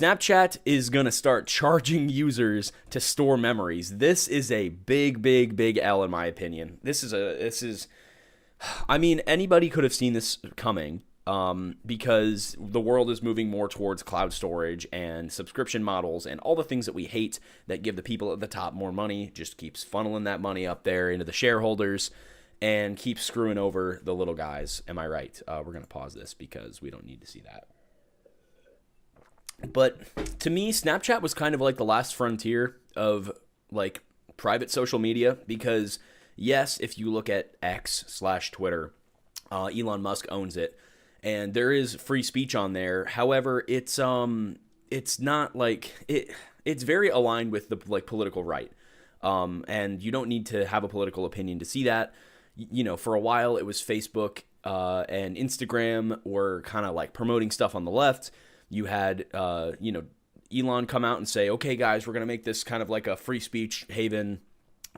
Snapchat is going to start charging users to store memories. This is a big, big, big L in my opinion. I mean, anybody could have seen this coming, because the world is moving more towards cloud storage and subscription models and all the things that we hate that give the people at the top more money, just keeps funneling that money up there into the shareholders and keeps screwing over the little guys. Am I right? We're going to pause this because we don't need to see that. But to me, Snapchat was kind of like the last frontier of like private social media because, yes, if you look at X/Twitter, Elon Musk owns it, and there is free speech on there. However, it's not like it's very aligned with the like political right, and you don't need to have a political opinion to see that. You know, for a while it was Facebook and Instagram were kind of like promoting stuff on the left. You had, Elon come out and say, okay, guys, we're going to make this kind of like a free speech haven,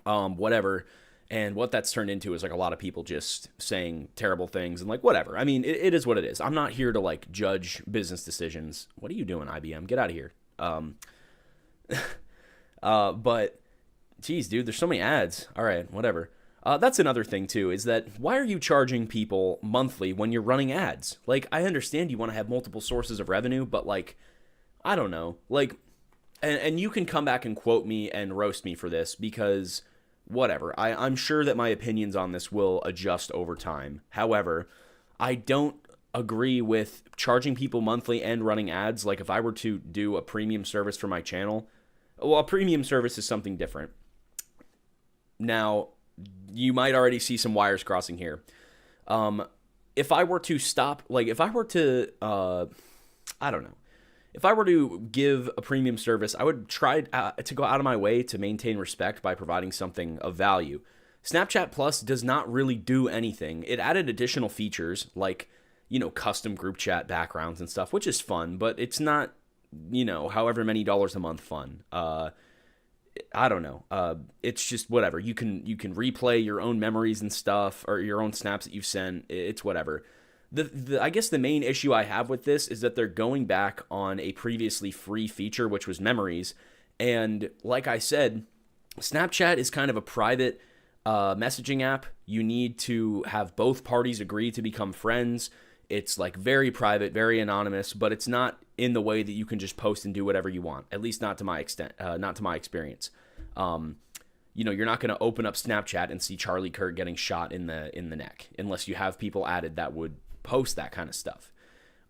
whatever. And what that's turned into is like a lot of people just saying terrible things and like whatever. I mean, it is what it is. I'm not here to like judge business decisions. What are you doing, IBM? Get out of here. But geez, dude, there's so many ads. All right, whatever. That's another thing, too, is that why are you charging people monthly when you're running ads? Like, I understand you want to have multiple sources of revenue, but, like, I don't know. Like, and you can come back and quote me and roast me for this because, whatever. I'm sure that my opinions on this will adjust over time. However, I don't agree with charging people monthly and running ads. Like, if I were to do a premium service for my channel, well, a premium service is something different. Now, you might already see some wires crossing here. If I were to stop, like if I were to, I don't know, if I were to give a premium service, I would try to go out of my way to maintain respect by providing something of value. Snapchat Plus does not really do anything. It added additional features like, custom group chat backgrounds and stuff, which is fun, but it's not, however many dollars a month fun. I don't know. It's just whatever. You can replay your own memories and stuff, or your own snaps that you've sent. It's whatever. I guess the main issue I have with this is that they're going back on a previously free feature, which was memories. And like I said, Snapchat is kind of a private messaging app. You need to have both parties agree to become friends. It's like very private, very anonymous, but it's not in the way that you can just post and do whatever you want. At least not to my extent, not to my experience. You're not going to open up Snapchat and see Charlie Kirk getting shot in the neck unless you have people added that would post that kind of stuff.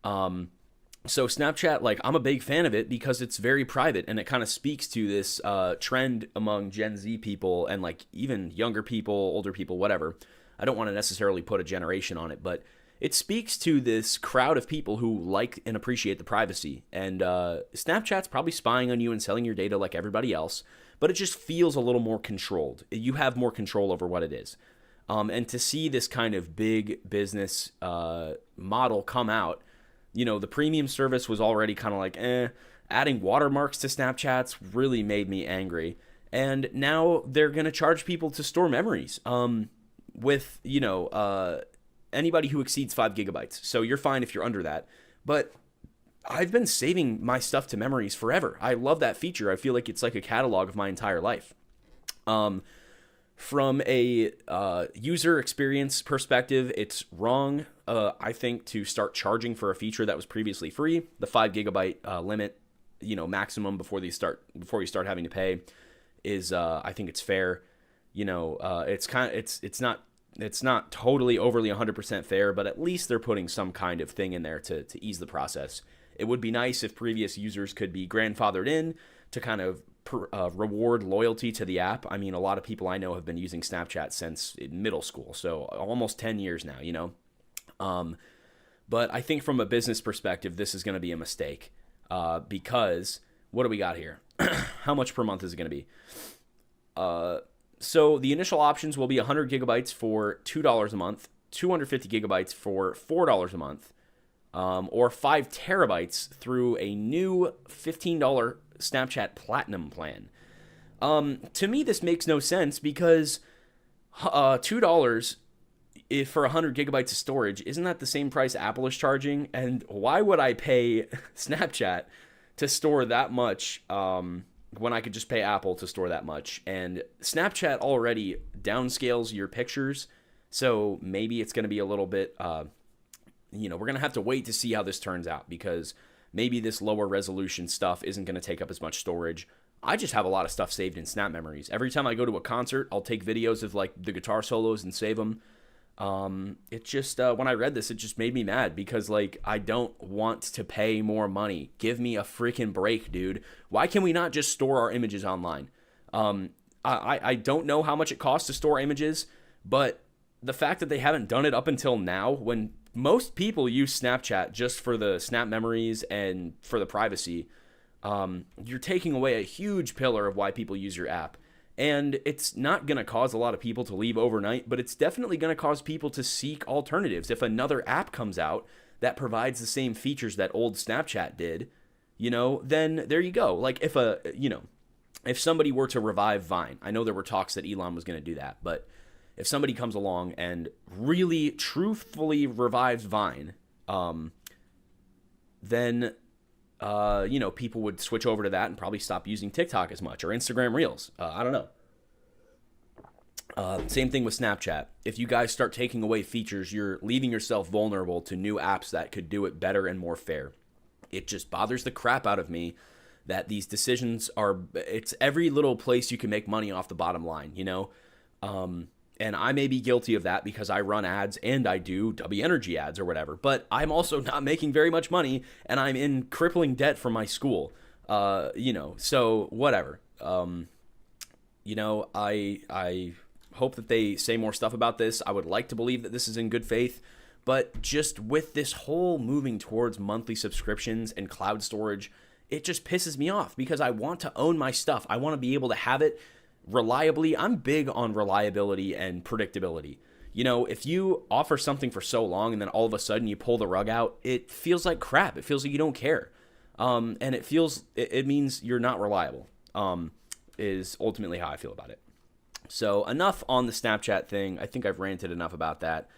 So Snapchat, like, I'm a big fan of it because it's very private and it kind of speaks to this trend among Gen Z people and like even younger people, older people, whatever. I don't want to necessarily put a generation on it, but it speaks to this crowd of people who like and appreciate the privacy. And Snapchat's probably spying on you and selling your data like everybody else, but it just feels a little more controlled. You have more control over what it is. And to see this kind of big business model come out, the premium service was already kind of like, adding watermarks to Snapchat's really made me angry. And now they're going to charge people to store memories with, anybody who exceeds 5 gigabytes. So you're fine if you're under that. But I've been saving my stuff to memories forever. I love that feature. I feel like it's like a catalog of my entire life. From a user experience perspective, it's wrong, I think, to start charging for a feature that was previously free. The 5 gigabyte limit, maximum before you start having to pay is, I think it's fair. It's not totally overly 100% fair, but at least they're putting some kind of thing in there to ease the process. It would be nice if previous users could be grandfathered in to kind of reward loyalty to the app. I mean, a lot of people I know have been using Snapchat since middle school, so almost 10 years now, But I think from a business perspective, this is going to be a mistake because what do we got here? How much per month is it going to be? So the initial options will be 100 gigabytes for $2 a month, 250 gigabytes for $4 a month, or 5 terabytes through a new $15 Snapchat Platinum plan. To me, this makes no sense because $2 for 100 gigabytes of storage, isn't that the same price Apple is charging? And why would I pay Snapchat to store that much when I could just pay Apple to store that much. And Snapchat already downscales your pictures, so maybe it's going to be a little bit, we're going to have to wait to see how this turns out, because maybe this lower resolution stuff isn't going to take up as much storage. I just have a lot of stuff saved in Snap Memories. Every time I go to a concert, I'll take videos of like the guitar solos and save them. It just, when I read this, it just made me mad, because like, I don't want to pay more money. Give me a freaking break, dude. Why can we not just store our images online? I don't know how much it costs to store images, but the fact that they haven't done it up until now, when most people use Snapchat just for the Snap Memories and for the privacy, you're taking away a huge pillar of why people use your app. And it's not going to cause a lot of people to leave overnight, but it's definitely going to cause people to seek alternatives. If another app comes out that provides the same features that old Snapchat did, then there you go. Like if somebody were to revive Vine, I know there were talks that Elon was going to do that, but if somebody comes along and really truthfully revives Vine, then people would switch over to that and probably stop using TikTok as much, or Instagram Reels. I don't know. Same thing with Snapchat. If you guys start taking away features, you're leaving yourself vulnerable to new apps that could do it better and more fair. It just bothers the crap out of me that these decisions it's every little place you can make money off the bottom line, and I may be guilty of that because I run ads and I do W Energy ads or whatever, but I'm also not making very much money, and I'm in crippling debt from my school, so whatever. I hope that they say more stuff about this. I would like to believe that this is in good faith, but just with this whole moving towards monthly subscriptions and cloud storage, it just pisses me off, because I want to own my stuff. I want to be able to have it reliably. I'm big on reliability and predictability. If you offer something for so long and then all of a sudden you pull the rug out, it feels like crap. It feels like you don't care. And it means you're not reliable, is ultimately how I feel about it. So enough on the Snapchat thing. I think I've ranted enough about that.